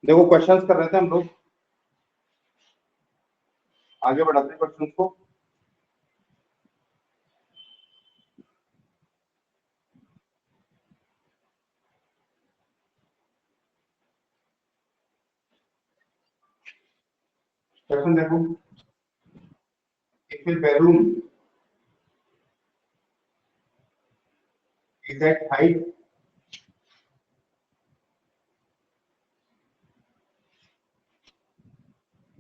देखो क्वेश्चंस कर रहे थे हम लोग, आगे बढ़ाते हैं क्वेश्चंस को। क्वेश्चन देखो, if A balloon is at height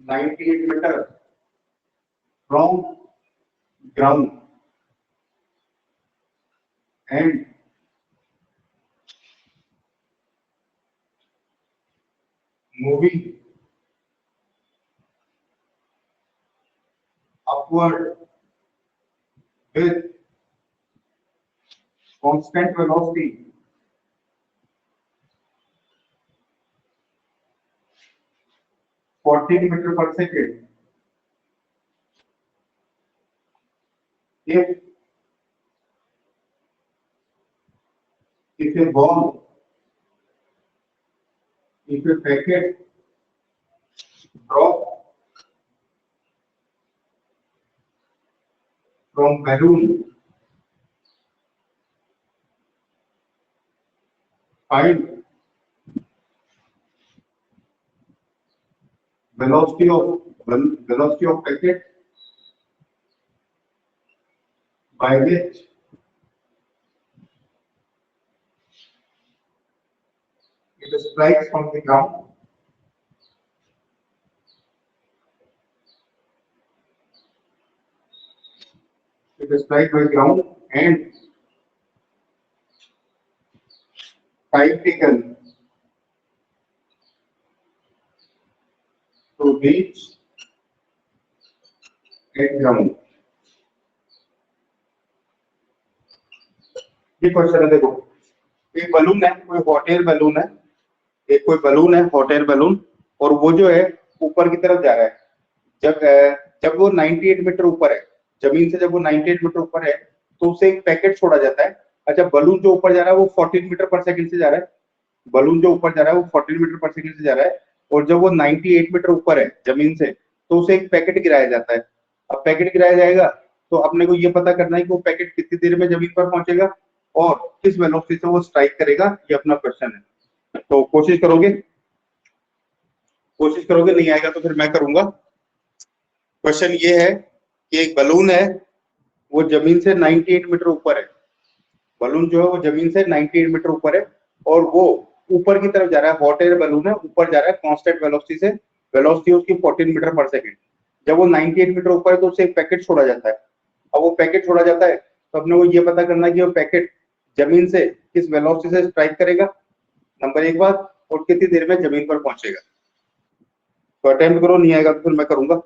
98 meters from ground and moving upward with constant velocity 14 meter per second, if a ball, if a packet drop from balloon, find velocity of packet by which it strikes from the ground. It is strike by ground and time taken to reach at ground. ये question है, देखो एक balloon है, कोई hot air balloon है, एक कोई balloon है हॉट एयर बलून, और वो जो है ऊपर की तरफ जा रहा है। जब जब वो 98 मीटर ऊपर है जमीन से, जब वो 98 मीटर ऊपर है तो उसे एक पैकेट छोड़ा जाता है। अच्छा, बलून जो ऊपर जा रहा है वो 14 मीटर पर सेकंड से जा रहा है, बलून जो ऊपर जा रहा है वो 14 मीटर पर सेकंड से जा रहा है, और जब वो 98 मीटर ऊपर है जमीन से तो उसे एक पैकेट गिराया जाता है। अब पैकेट गिराया जाएगा तो अपने को ये पता करना है कि वो पैकेट कितनी देर में जमीन पर पहुंचेगा और किस वेलोसिटी से वो स्ट्राइक करेगा, ये अपना क्वेश्चन है। तो कोशिश करोगे, नहीं आएगा तो फिर मैं करूंगा। क्वेश्चन ये है कि एक बलून है, वो जमीन से 98 मीटर ऊपर है, बलून जो है वो जमीन से 98 मीटर ऊपर है और वो ऊपर की तरफ जा रहा है, हॉट एयर बलून है, ऊपर जा रहा है कांस्टेंट वेलोसिटी से, वेलोसिटी उसकी 14 मीटर पर सेकंड। जब वो 98 मीटर ऊपर है तो उसे एक पैकेट छोड़ा जाता है। अब वो पैकेट छोड़ा जाता है तो अपने को ये पता करना है कि वो पैकेट जमीन से किस वेलोसिटी से स्ट्राइक करेगा, नंबर एक बात, और कितनी देर में जमीन पर पहुंचेगा। तो अटेम्प्ट करो, नहीं आएगा तो फिर मैं करूंगा।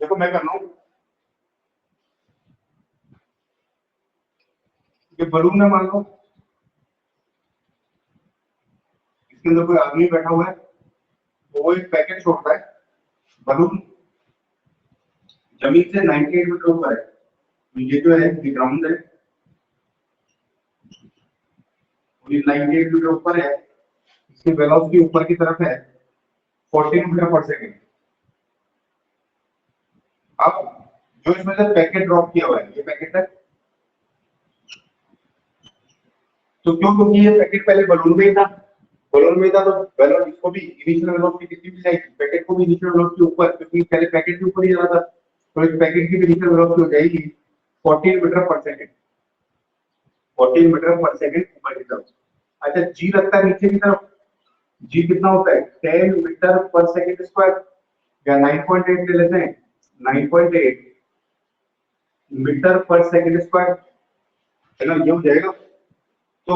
देखो मैं कर रहा हूँ, ये बलून है मान लो, इसके अंदर कोई आदमी बैठा हुआ है, तो वो एक पैकेट छोड़ता है, बलून जमीन से 98 मीटर ऊपर है, तो ये जो है ये ग्राउंड है, ये 98 मीटर ऊपर है, इसकी वेलोसिटी ऊपर की तरफ है 14 मीटर पर सेकेंड। अब जो इसमें से पैकेट ड्रॉप किया हुआ है, ये पैकेट है, तो क्यों, क्योंकि ये पैकेट पहले बलून में ही था, बलून में था तो वेलोसिटी, इसको भी इनिशियल वेलोसिटी कितनी भी जाएगी, पैकेट को भी इनिशियल वेलोसिटी ऊपर, क्योंकि पहले पैकेट के ऊपर ही जा रहा था, तो इस पैकेट की भी इनिशियल वेलोसिटी हो जाएगी 14 मीटर पर सेकेंड, 14 मीटर पर सेकेंड ऊपर की तरफ। अच्छा जी लगता है नीचे की तरफ, जी कितना होता है 10 मीटर पर सेकेंड स्क्वायर, या 9.8 ले लेते हैं, 9.8 मीटर पर सेकेंड स्क्वायर, है ना, ये हो जाएगा। तो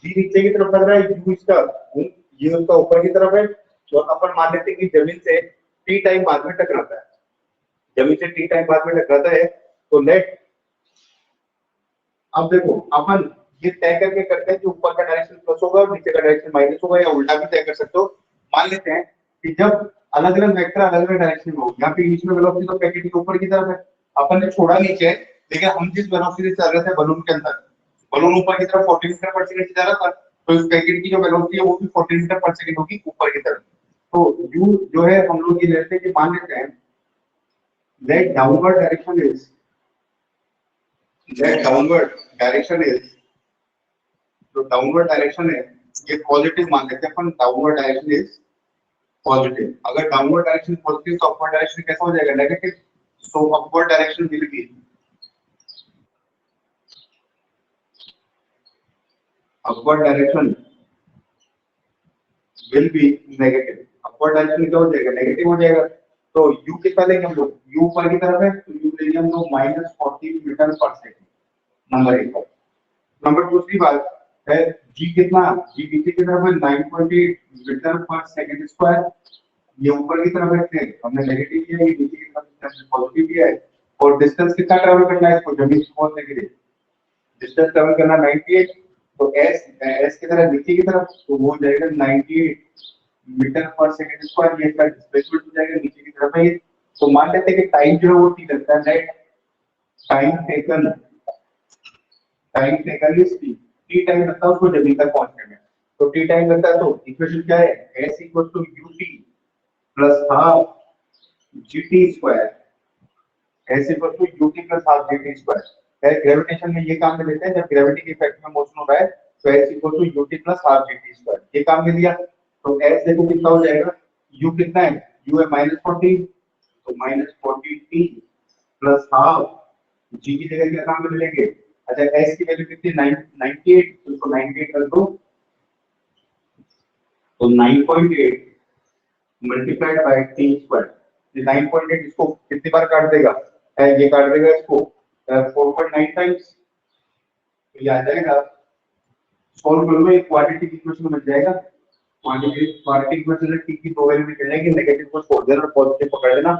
जी नीचे की तरफ लग रहा है, यू इसका, ये उसका ऊपर की तरफ है, तो अपन मान लेते हैं कि जमीन से टी टाइम बाद में टकराता है, जमीन से टी टाइम बाद में टकराता है, तो लेट, अब देखो अपन ये तय करके करते हैं कि ऊपर का डायरेक्शन प्लस होगा और नीचे का डायरेक्शन माइनस होगा, या उल्टा भी तय कर सकते हो। मान लेते हैं कि जब अलग अलग वेक्टर अलग अलग डायरेक्शन में हो, यहाँ पे बीच में वेलोसिटी तो पैकेट के ऊपर की तरफ है, अपन ने छोड़ा नीचे, लेकिन हम जिस वेलोसिटी से चल रहे थे बलून के अंदर, बलून ऊपर की तरफ 14 मीटर पर सेकंड जा रहा था, तो इस पैकेट की जो वेलोसिटी है वो भी 14 मीटर पर सेकंड होगी ऊपर की तरफ। तो यू जो है हम लोग ये लेते हैं कि मान लेते हैं that downward direction is, that downward direction is, जो डाउनवर्ड डायरेक्शन है ये पॉजिटिव मान लेते हैं अपन, डाउनवर्ड डायरेक्शन इज पॉजिटिव। अगर डाउनवर्ड डायरेक्शन पॉजिटिव तो अपवर्ड डायरेक्शन कैसा हो जाएगा, negative. So upward direction will be, upward direction will be negative, upward direction क्या हो जाएगा, नेगेटिव हो जाएगा। तो u कितना लेंगे हम लोग, u ऊपर की तरफ है तो u लेंगे हम लोग -14 मीटर पर सेकंड, नंबर 1 पर। नंबर दूसरी बात है g कितना, g नीचे की तरफ है 9.8 मीटर पर सेकंड स्क्वायर, ये ऊपर की तरफ है, हमने नेगेटिव लिया, ये नीचे की तरफ पॉजिटिव लिया है, और डिस्टेंस कितना ट्रैवल करना है इसको जमीन से पहुंचने के लिए, डिस्टेंस ट्रैवल करना 98, तो s की तरफ नीचे की तरफ, तो वो हो जाएगा 98 मीटर पर सेकंड स्क्वायर, ये इसका डिस्प्लेसमेंट हो जाएगा नीचे की तरफ है ये। तो मान लेते हैं कि टाइम जो है वो t लगता है, net time taken is t time लगता है उसको जमीन तक पहुंचने में, तो t टाइम लगता है, तो इक्वेशन क्या है, s ut plus half gt square, s ut plus half gt square है। ग्रेविटेशन में ये काम में लेते हैं, जब ग्रेविटी के इफेक्ट में मोशन हो रहा है तो s ut plus half gt square, ये काम में लिया, तो s देखो कितना हो जाएगा, u कितना है, u है -14, तो -14t प्लस हाफ g की जगह क्या काम में लेंगे, अच्छा s की वैल्यू कितनी 98, तो इसको 98 कर दो, तो 9.8 मल्टीप्लाइड बाय t स्क्वायर, ये 9.8 इसको कितनी बार काट देगा, ये काट देगा इसको 4.9 टाइम्स, तो ये आ जाएगा, सॉल्व कर लो, एक क्वाड्रेटिक इक्वेशन बन जाएगा, क्वाड्रेटिक इक्वेशन में t की दो वैल्यू निकल जाएगी, नेगेटिव को छोड़ देना और पॉजिटिव पकड़ लेना,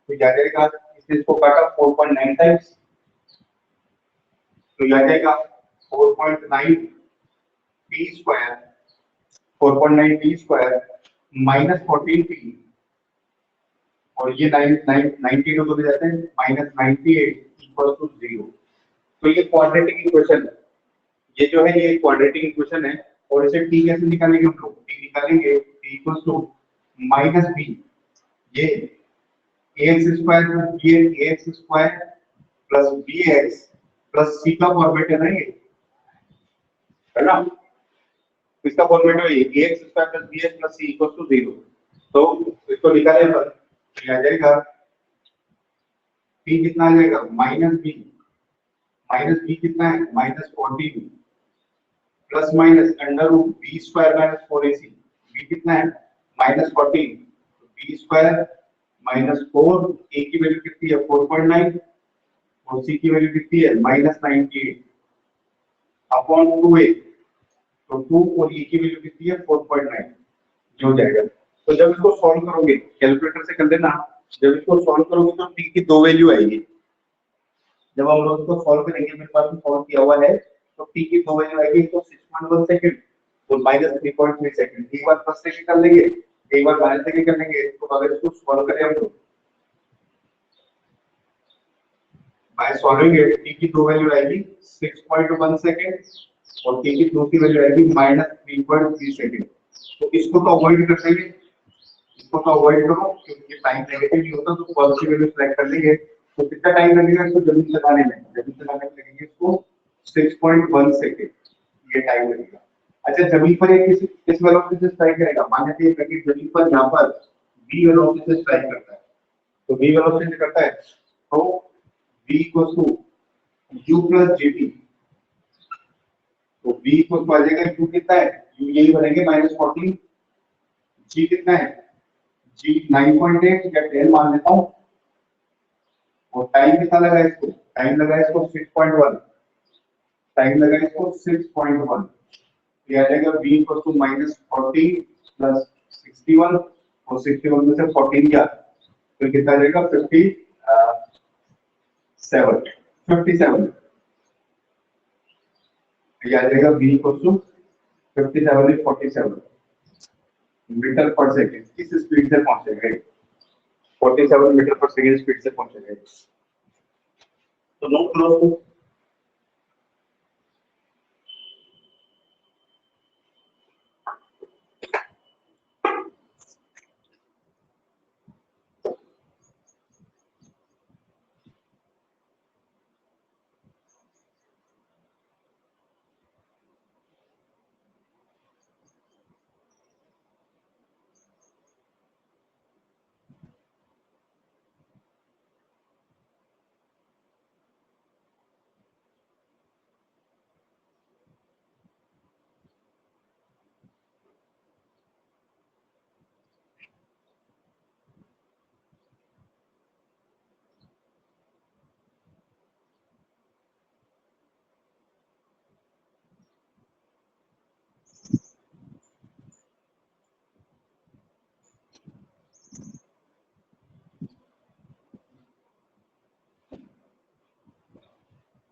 तो ये आ जाएगा, इसने इसको काटा 4.9 टाइम्स, तो ये आ जाएगा 4.9 t square, 4.9 t square minus 14t, और ये 90 को ले जाते हैं -98 इक्वल टू 0। तो ये क्वाड्रेटिक इक्वेशन है, ये जो है ये क्वाड्रेटिक इक्वेशन है, और इसे t कैसे निकालेंगे हम लोग, t निकालेंगे t इक्वल टू -b, ये ax स्क्वायर, ये ax square plus bx plus c का फॉर्मेट है ना, ये है ना, इसका फॉर्मेट है ये ax square plus bx plus c equal to 0। तो इसको निकालें पर ये आ जाएगा p कितना आ जाएगा -b कितना है -14 plus minus under root b square minus 4ac, b कितना है -14, b स्क्वायर माइनस 4, a की वैल्यू कितनी है 4.9 और c की वैल्यू कितनी है -98 अपॉन 2a, तो 2 और e की वैल्यू कितनी है 4.9, जो हो जाएगा। तो जब इसको सॉल्व करोगे कैलकुलेटर से कर लेना, जब इसको सॉल्व करोगे तो टी की दो वैल्यू आएगी। जब हम लोग इसको सॉल्व करेंगे, मेरे पास सॉल्व किया हुआ है, तो टी की दो वैल्यू आएगी, तो 6.1 सेकंड और -3.3 सेकंड। एक बार प्लस सेकंड कर लेंगे, एक बार माइनस सेकंड कर लेंगे। तो अगर इसको सॉल्व करें हम लोग बाय सॉल्विंग इट, टी की दो वैल्यू आएगी 6.1 सेकंड और टी की दूसरी वैल्यू आएगी -3.3 सेकंड। तो इसको तो अवॉइड कर देंगे, इसको तो अवॉइड करो क्योंकि टाइम नेगेटिव नहीं होता। तो पॉजिटिव वैल्यू सेलेक्ट कर लेंगे। तो कितना टाइम लगेगा इसको जल्दी चलाने में? जल्दी चलाने में लगेगा इसको 6.1 सेकंड, ये टाइम लगेगा। अच्छा, जमीन पर ये किस वेलोसिटी से स्ट्राइक करेगा? मान लीजिए कि जमीन पर यहाँ पर v वेलोसिटी से स्ट्राइक करता है, तो v वेलोसिटी से करता है तो v equals to u plus gt। तो v इक्वल्स आ जाएगा, u कितना है? u यही बनेंगे -14, g कितना है? g 9.8 या 10 मान लेता हूँ। और टाइम कितना लगा इसको? टाइम लगा इसको 6.1, टाइम लगा इसको 6.1। तो ये आ जाएगा v इक्वल्स टू -14 प्लस 61, और 61 में से 14 क्या, तो कितना आ जाएगा? 57। ये आ जाएगा v equals to 57 is 47 metre पर सेकंड। किस स्पीड से पहुंचेगा? 47 मीटर पर सेकंड स्पीड से पहुंचेगा। तो नो क्लोज।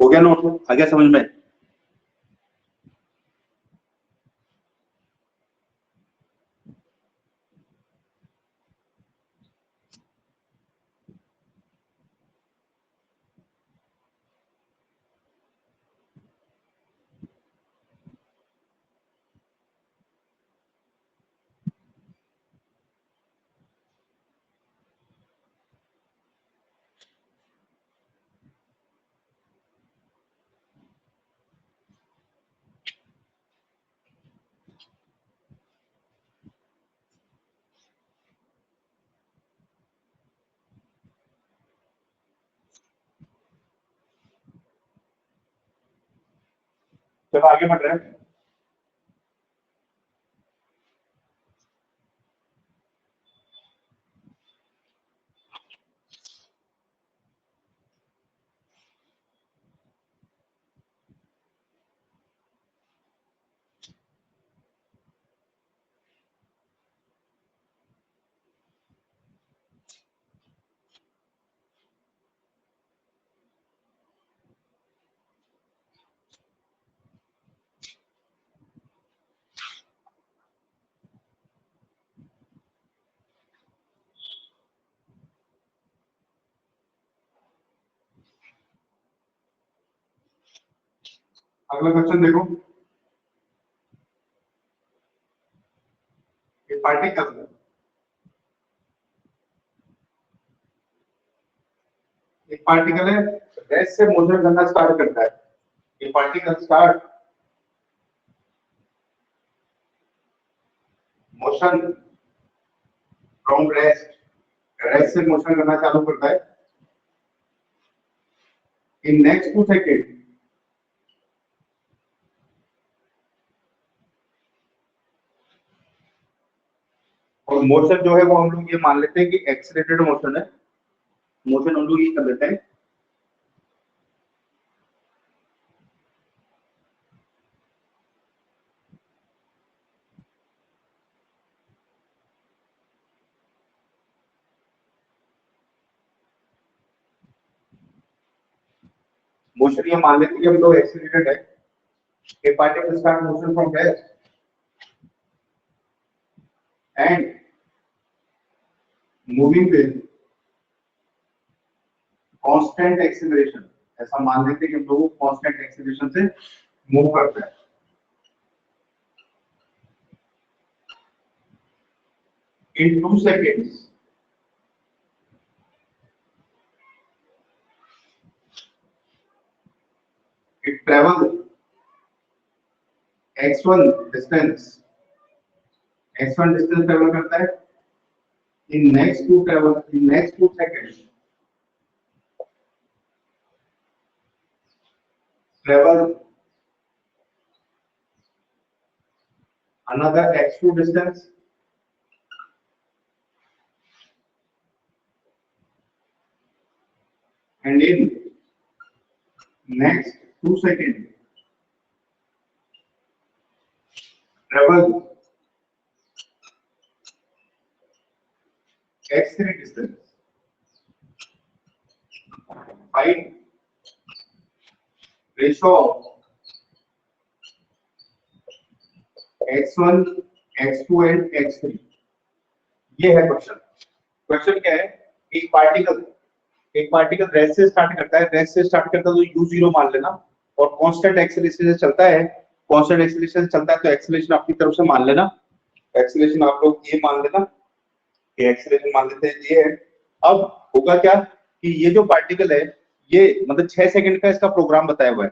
हो गया नोट? आ गया समझ में? चलो आगे बढ़ रहे हैं। अगला क्वेश्चन देखो। ये पार्टिकल, एक पार्टिकल है, रेस्ट से मोशन करना स्टार्ट करता है। ये particle start motion from rest, rest से मोशन करना चालू करता है इन नेक्स्ट 2 सेकेंड। और मोशन जो है वो हम लोग ये मान लेते हैं कि एक्सीलरेटेड मोशन है। मोशन हम लोग ये कर लेते हैं मोशन ये मान लेते हैं कि हम लोग एक्सीलरेटेड है, a particle start motion from where and moving with constant acceleration, ऐसा मान लेते हैं कि हम लोग constant acceleration से मूव करते हैं। In 2 seconds it travels x1 distance, x1 distance travel करता है in next 2 seconds travel another x2 distance and in next 2 seconds travel x3 distance. Find ratio of x1, x2 and x3. ये है question. Question क्या है, एक particle rest से start करता है, रेस्ट से स्टार्ट करता है तो u0 मान लेना, और कांस्टेंट एक्सेलरेशन से चलता है, कांस्टेंट एक्सेलरेशन से चलता है तो एक्सेलरेशन अपनी तरफ से मान लेना, एक्सेलरेशन आप लोग ये मान लेना, ये एक्सेलरेशन मान लेते हैं ये है। अब होगा क्या कि ये जो पार्टिकल है ये मतलब 6 सेकंड का इसका प्रोग्राम बताया हुआ है।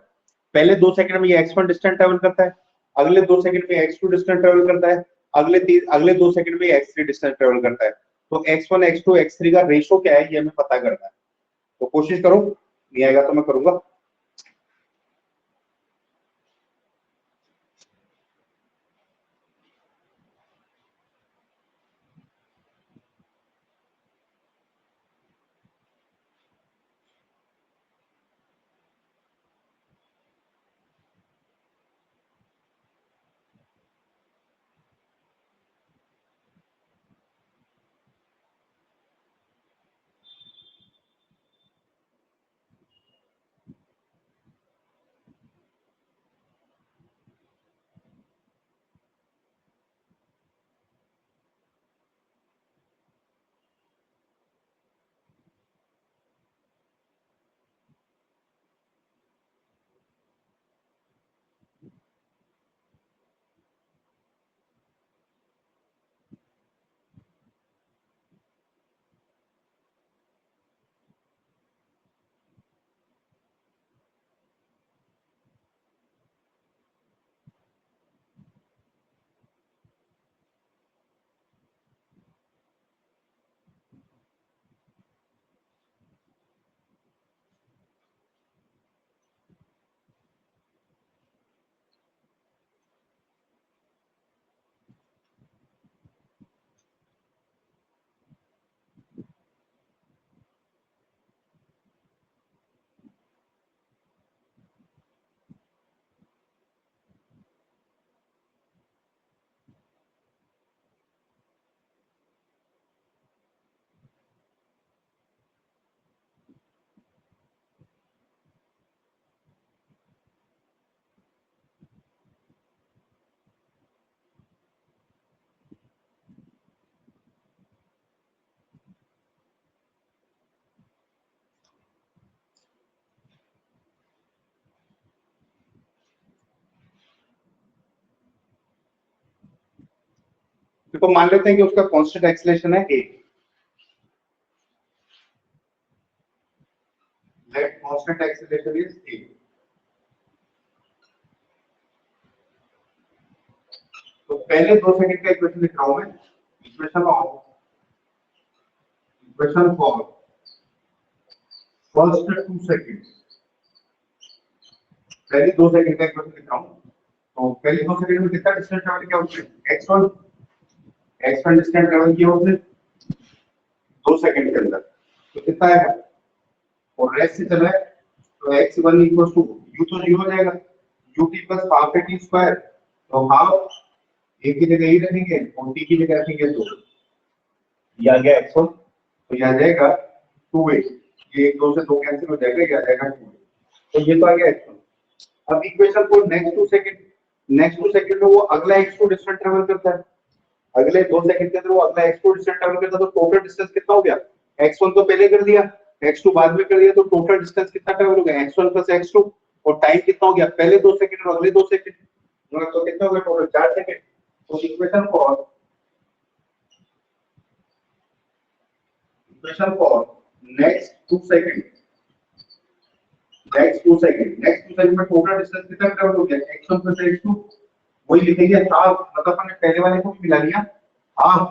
पहले 2 सेकंड में ये x1 डिस्टेंस ट्रैवल करता है, अगले 2 सेकंड में x2 डिस्टेंस ट्रैवल करता है, अगले 2 सेकंड में x3 डिस्टेंस ट्रैवल करता है। तो x1 x2 x3 का रेशो क्या है ये हमें पता करना है। तो कोशिश करो, नहीं आएगा तो मैं करूंगा। देखो मान लेते हैं कि उसका कांस्टेंट एक्सेलरेशन है a, let constant acceleration is a। तो पहले 2 सेकंड का इक्वेशन लिख रहा हूं मैं, इक्वेशन फॉर फर्स्ट 2 सेकंड, पहले 2 सेकंड का इक्वेशन लिख रहा हूं। तो पहले 2 सेकंड में कितना डिस्टेंस ट्रैवल किया उसने, x1 डिस्टेंस ट्रैवल किया उसने 2 सेकंड के अंदर, तो कितना आएगा, और रेस्ट से चला है तो x1 इक्वल टू u तो 0 हो जाएगा, ut plus half t square, तो हाफ a की जगह ही रखेंगे और t की जगह रखेंगे 2, ये आ गया x1, तो ये आ जाएगा 2a, ये 1 2 से 2 कैंसिल हो जाएगा, ये आ जाएगा 2a। तो ये तो आ गया x1। अब इक्वेशन को नेक्स्ट टू सेकंड में वो अगला x2 डिस्टेंस ट्रेवल करता है, अगले 2 सेकंड के अंदर वो अगला x2 डिस्टेंस ट्रेवल करता है, तो टोटल डिस्टेंस कितना हो गया? x1 तो पहले कर दिया, x2 बाद में कर दिया, तो टोटल डिस्टेंस कितना ट्रेवल हो गया? x1 plus x2। और टाइम कितना हो गया? पहले 2 सेकंड और अगले 2 सेकंड, तो कितना हो गया टोटल? 4 सेकंड। तो इक्वेशन फॉर नेक्स्ट 2 सेकंड में टोटल डिस्टेंस कितना ट्रेवल हो गया? x1 plus x2। वही लिखेंगे हाफ, मतलब हमने पहले वाले को भी मिला लिया, हाफ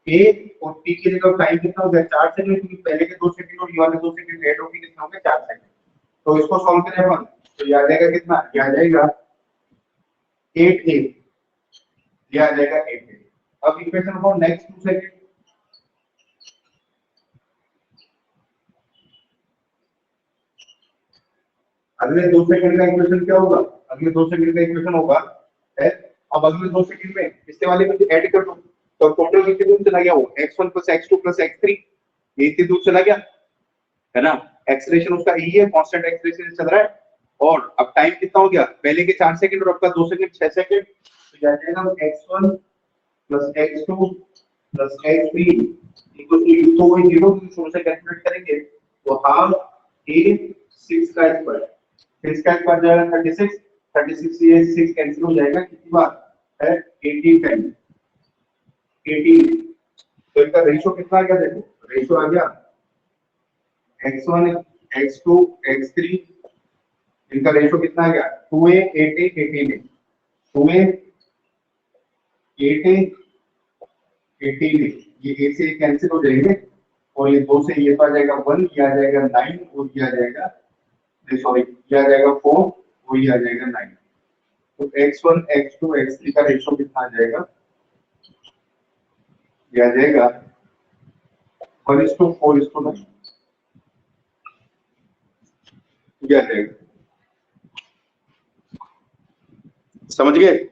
a और t की जगह टाइम कितना हो गया? 4 सेकंड, क्योंकि पहले के 2 सेकंड और ये वाले 2 सेकंड ऐड होके कितना हो गया? 4 सेकंड। तो इसको सॉल्व करें अपन, तो ये आ जाएगा कितना? ये आ जाएगा 8a, ये आ जाएगा 8a। अब इक्वेशन फॉर नेक्स्ट 2 सेकंड, अगले 2 सेकंड का इक्वेशन क्या होगा? अगले 2 सेकंड का इक्वेशन होगा है, अब अगले 2 सेकंड में इसके वाले में ऐड कर दो, तो टोटल कितने दूर चला गया? वो x1 plus x2 plus x3, ये इतनी दूर चला गया है ना। एक्सेलरेशन उसका यही है, कांस्टेंट एक्सेलरेशन चल रहा है। और अब टाइम कितना हो गया? पहले के 4 सेकंड और अब का 2 सेकंड 6 सेकंड। तो क्या जाएगा? x1 plus x2 plus x3 equal to, तो वही जीरो शुरू से कैलकुलेट करेंगे, तो हाफ a 6 का स्क्वायर, 6 का स्क्वायर जाएगा 36, 36 ये 6 कैंसिल हो जाएगा, कितनी बार है? 18 टाइम, 18। तो इसका रेशियो कितना आ गया? देखो रेशियो आ गया x1 x2 x3, इनका रेशियो कितना आ गया? 2a 8a 18a, 2a 8a 18a, ये a से कैंसिल हो जाएंगे, और ये 2 से ये तो आ जाएगा 1, ये आ जाएगा 9, और ये आ जाएगा, सॉरी ये आ जाएगा 4, और ये आ जाएगा 9। तो x1 x2 x3 का रेशियो कितना आ जाएगा? ये आ जाएगा 1:4:9, ये आ जाएगा। समझ गए?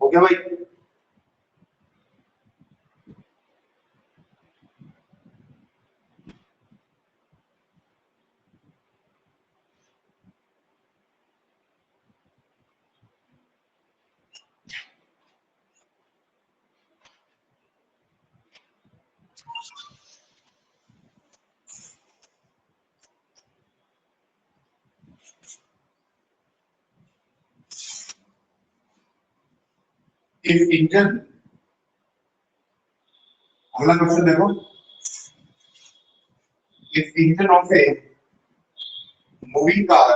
हो गया भाई? इफ इंजन, अगला क्वेश्चन देखो, if engine of a moving car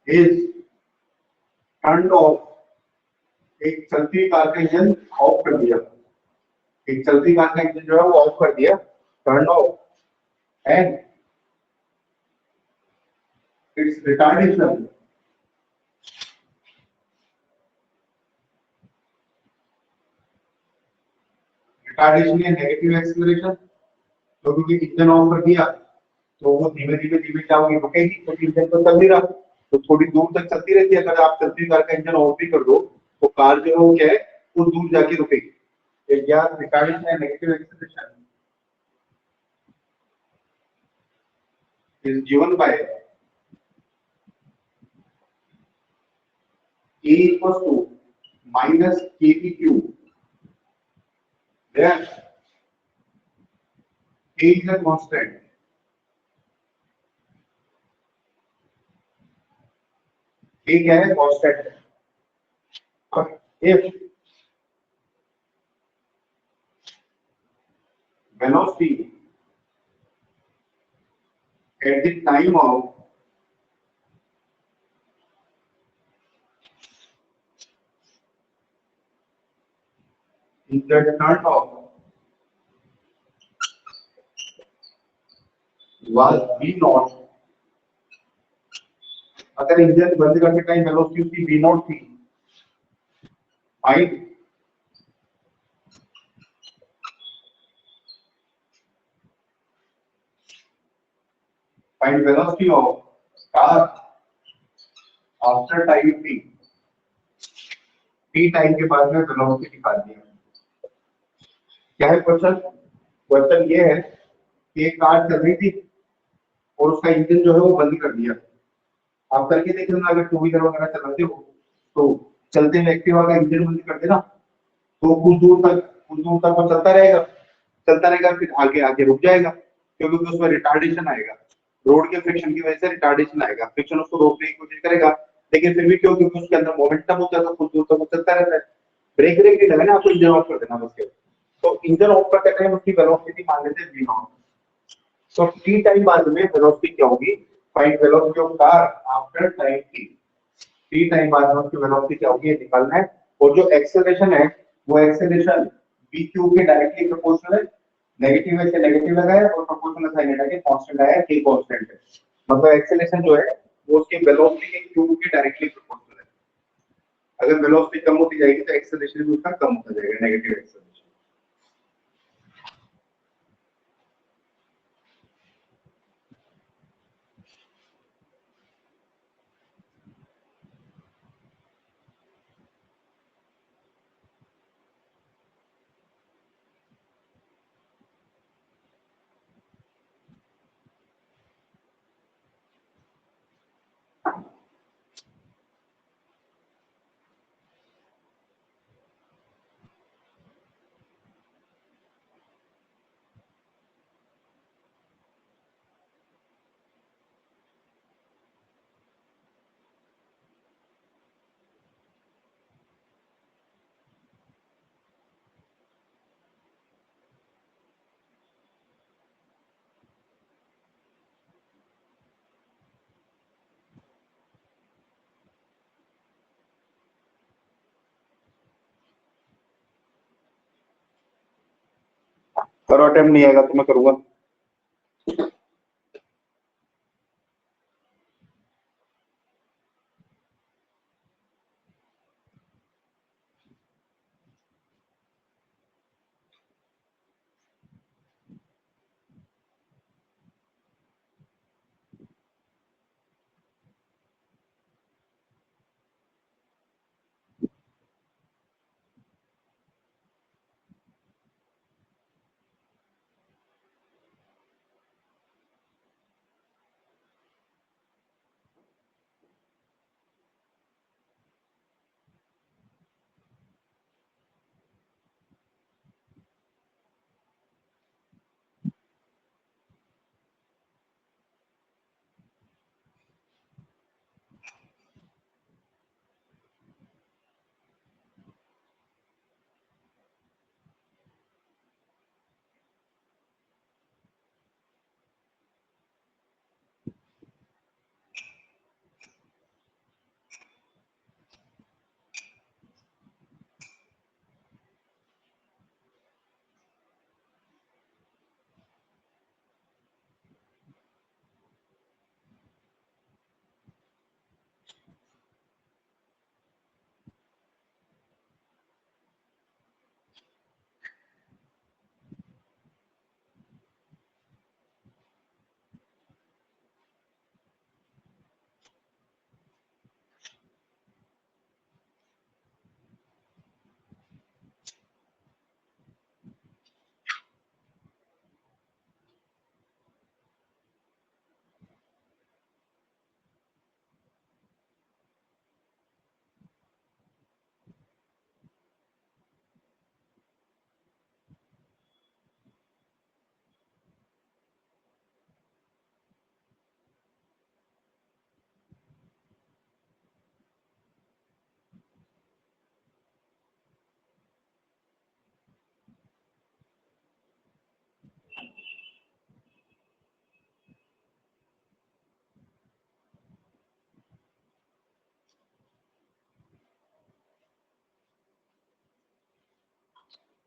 is turned of, एक चलती कार का इंजन ऑफ कर दिया, एक चलती कार का इंजन जो है वो ऑफ कर दिया, turn off, and it's retardation या नेगेटिव एक्सीलरेशन। तो क्योंकि इंजन ऑफ कर दिया तो वो धीमे धीमे धीमे क्या होगी? रुकेगी, क्योंकि इंजन तो चल नहीं रहा, तो थोड़ी दूर तक चलती रहती है। अगर आप चलती कार का इंजन ऑफ भी कर दो तो कार जो है वो क्या है, वो दूर जाके रुकेगी। या रिटार्डेशन या negative acceleration is given by A equals to minus KPQ, where A is a constant. A क्या है? Constant है. If velocity at the time of the turn off was V naught, अगर इंजन बंद करते time velocity उसकी V naught थी, find velocity of car after time t. t time के बाद में वेलोसिटी निकाल दिया. क्या है क्वेश्चन? क्वेश्चन ये है कि एक कार चल रही थी और उसका इंजन जो है वो बंद कर दिया. आप करके देख लेना, अगर टू व्हीलर वगैरह चलाते हो तो चलते हुए एक्टिवा का इंजन बंद कर देना तो कुछ दूर तक वो चलता रहेगा, फिर आगे आगे रुक जाएगा क्योंकि उसमें रिटार्डेशन आएगा. रोड के फ्रिक्शन की वजह से रिटार्डेशन आएगा, फ्रिक्शन उसको रोकने की कोशिश करेगा, लेकिन फिर भी क्योंकि उसके अंदर मोमेंटम होता है तो कुछ दूर तक वो चलता रहता है. ब्रेक नहीं लगाना, आपको इंजन ऑफ कर देना बस केवल. तो इंजन ऑफ करते टाइम उसकी वेलोसिटी मान लेते हैं v not. So t time बाद में वेलोसिटी क्या होगी? Find velocity of car after time t. t time बाद में उसकी वेलोसिटी क्या होगी ये निकालना है. और जो एक्सेलरेशन है वो एक्सेलरेशन v q के डायरेक्टली प्रोपोर्शनल है. नेगेटिव है से नेगेटिव लगाया और प्रोपोर्शनल साइन हटा के कांस्टेंट आया, k कांस्टेंट है. मतलब एक्सेलरेशन जो है वो उसकी वेलोसिटी के q के डायरेक्टली प्रोपोर्शनल है. अगर वेलोसिटी कम होती जाएगी तो एक्सेलरेशन भी उसका कम होता जाएगा, नेगेटिव एक्सेलरेशन. करो अटेम्प्ट, नहीं आएगा तो मैं करूंगा.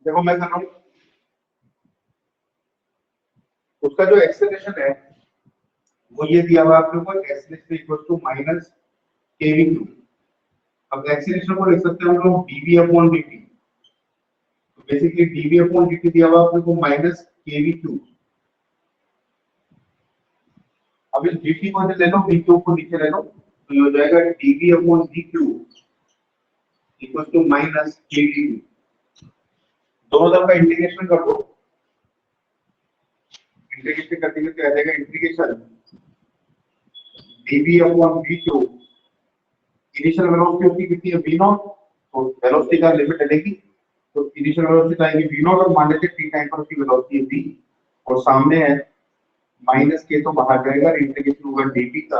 देखो मैं कर रहा हूँ, उसका जो एक्सेलरेशन है वो ये दिया हुआ आप लोग को, acceleration equal to minus K V cube. अब एक्सेलरेशन को लिख सकते हैं हम लोग dv अपॉन dt। तो बेसिकली dv अपॉन dt दिया हुआ आप लोग को माइनस केवी क्यू। अब इस dt को ले लो, v को नीचे ले लो, तो ये हो जाएगा dv upon dq equal to minus K V cube. दोनों तरफ का इंटीग्रेशन कर दो, इंटीग्रेशन करते हुए क्या आ जाएगा, integration dv upon dq। Initial velocity उसकी कितनी है, v नॉट, तो वेलोसिटी का लिमिट डलेगी, तो इनिशियल वेलोसिटी आएगी v नॉट और मान लेते हैं t टाइम पर उसकी वेलोसिटी v, और सामने है माइनस के तो बाहर जाएगा, इंटीग्रेशन होगा dt का,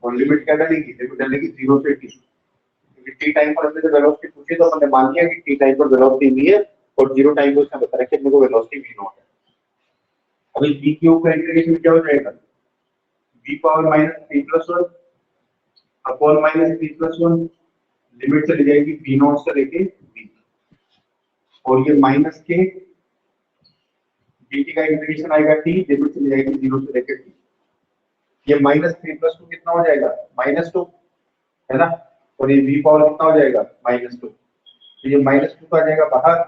और लिमिट क्या डलेगी, लिमिट डलेगी 0 से t। क्योंकि t टाइम पर हमने जब वेलोसिटी पूछी तो हमने मान लिया कि t टाइम पर वेलोसिटी v है, और 0 टाइम पर उसने बताया कि मेरे को वेलोसिटी v नॉट है। अब इस v क्यूब का इंटीग्रेशन क्या हो जाएगा, v power minus 3 plus 1 upon minus 3 plus 1, limit चली जाएगी v नॉट से लेके v, और ये माइनस के dt का इंटीग्रेशन आएगा t, लिमिट चली जाएगी 0 से लेके t। ये माइनस 3 प्लस 2 कितना हो जाएगा, माइनस 2 है ना, और ये v पावर कितना हो जाएगा, माइनस 2। तो ये माइनस 2 का आ जाएगा बाहर,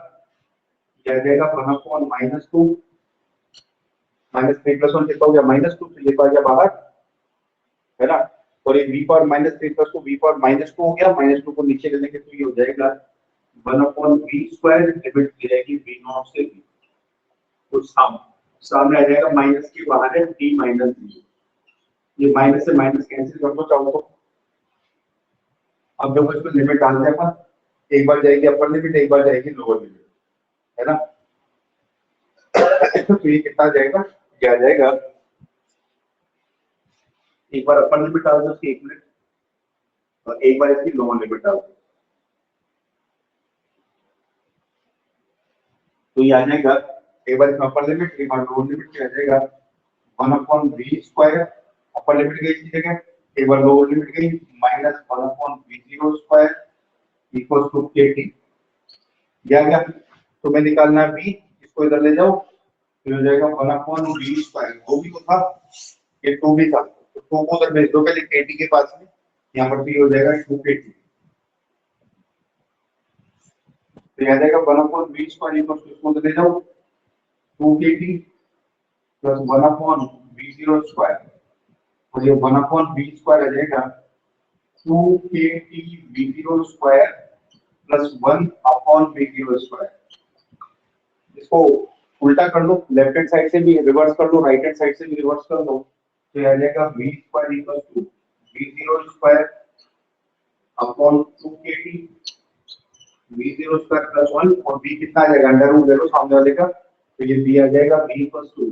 ये आ जाएगा 1 अपॉन माइनस 2, माइनस 3 प्लस 1 कितना हो गया, माइनस 2, तो ये तो आ गया बाहर, है ना। और ये v power minus 3 plus 2, v power minus 2 हो गया, माइनस 2 को नीचे लेने के तो ये हो जाएगा 1 अपॉन v स्क्वायर, लिमिट मिल जाएगी v नॉट से v, तो सामने आ जाएगा माइनस के बाहर है t माइनस v, ये माइनस से माइनस कैंसिल कर दो चाहो तो। अब जब इसको लिमिट डालते हैं अपन, एक बार जाएगी अपर लिमिट, एक बार जाएगी लोअर लिमिट, है ना। तो ये कितना जाएगा, क्या जाएगा, एक बार अपर लिमिट डाल दो उसकी 1 मिनट, और एक बार इसकी लोअर लिमिट डाल दो, तो ये आ जाएगा, एक बार इसमें अपर लिमिट, एक बार लोअर लिमिट, क्या आ जाएगा 1 upon v square, upper limit गई इसकी जगह, एक बार लोअर लिमिट गई, minus 1 upon v0 square equal to kt। या क्या, तो मैं निकालना है v, इसको इधर ले जाओ, तो हो जाएगा 1 अपॉन v स्क्वायर, वो भी तो था, ये 2 भी था, तो 2 को उधर भेज दो पहले kt के पास में, यहाँ पर भी हो जाएगा 2kt, तो यह आ जाएगा 1 upon v square equal to, इसको ले जाओ 2kt plus 1 upon v0 square, तो ये 1 अपॉन v स्क्वायर आ जाएगा 2kt v0 square plus 1 upon v0 square. इसको उल्टा कर लो, लेफ्ट हैंड साइड से भी रिवर्स कर लो, राइट हैंड साइड से भी रिवर्स कर लो, तो यह आ जाएगा v square equal to v0 square upon 2kt v0 square plus 1, और v कितना आ जाएगा, अंडर रूट ले लो सामने वाले का, तो ये v आ जाएगा v equal to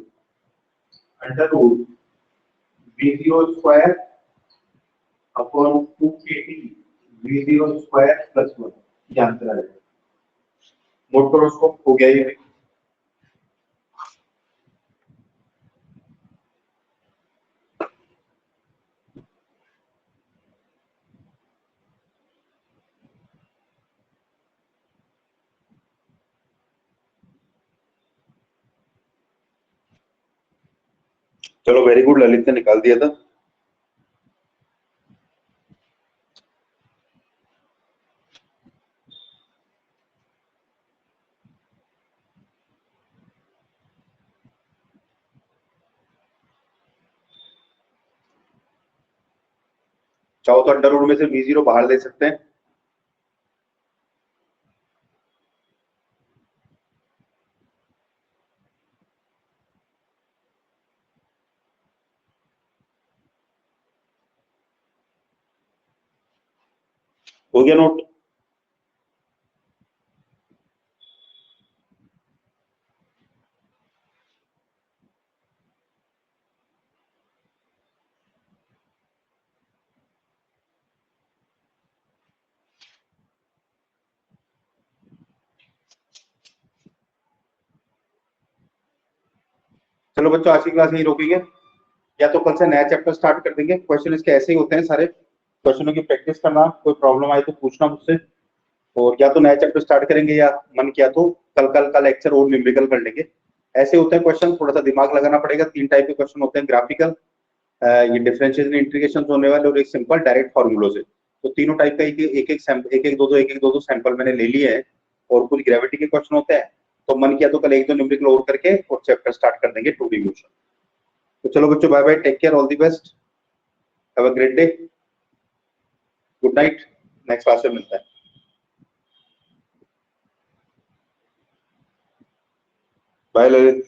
under root v0 square upon 2kt v0 square plus 1, ये आंसर आ जाएगा। नोट करो उसको, हो गया ये। चलो वेरी गुड, ललित ने निकाल दिया था। चाहो तो अंडर रूट में से v0 बाहर ले सकते हैं, हो गया नोट। चलो बच्चों आज की क्लास यही रोकेंगे, या तो कल से नया चैप्टर स्टार्ट कर देंगे। क्वेश्चन इसके ऐसे ही होते हैं सारे, क्वेश्चनों की प्रैक्टिस करना, कोई प्रॉब्लम आए तो पूछना मुझसे। और या तो नया चैप्टर स्टार्ट करेंगे या मन किया तो कल का लेक्चर और न्यूमेरिकल कर लेंगे। ऐसे होते हैं क्वेश्चन, थोड़ा सा दिमाग लगाना पड़ेगा। 3 टाइप के क्वेश्चन होते हैं, ग्राफिकल, ये डिफरेंशिएशन इंटीग्रेशन होने वाले, और एक सिंपल डायरेक्ट फॉर्मूलों से। तो तीनों टाइप का एक एक दो सैंपल मैंने ले लिए हैं, और कुछ ग्रेविटी के क्वेश्चन होते हैं। तो मन किया तो कल 1-2 न्यूमेरिकल और करके और चैप्टर स्टार्ट कर देंगे 2D मोशन। तो चलो बच्चों, bye bye, take care, all the best, have a great day, good night, next class में मिलता है। बाय ललित।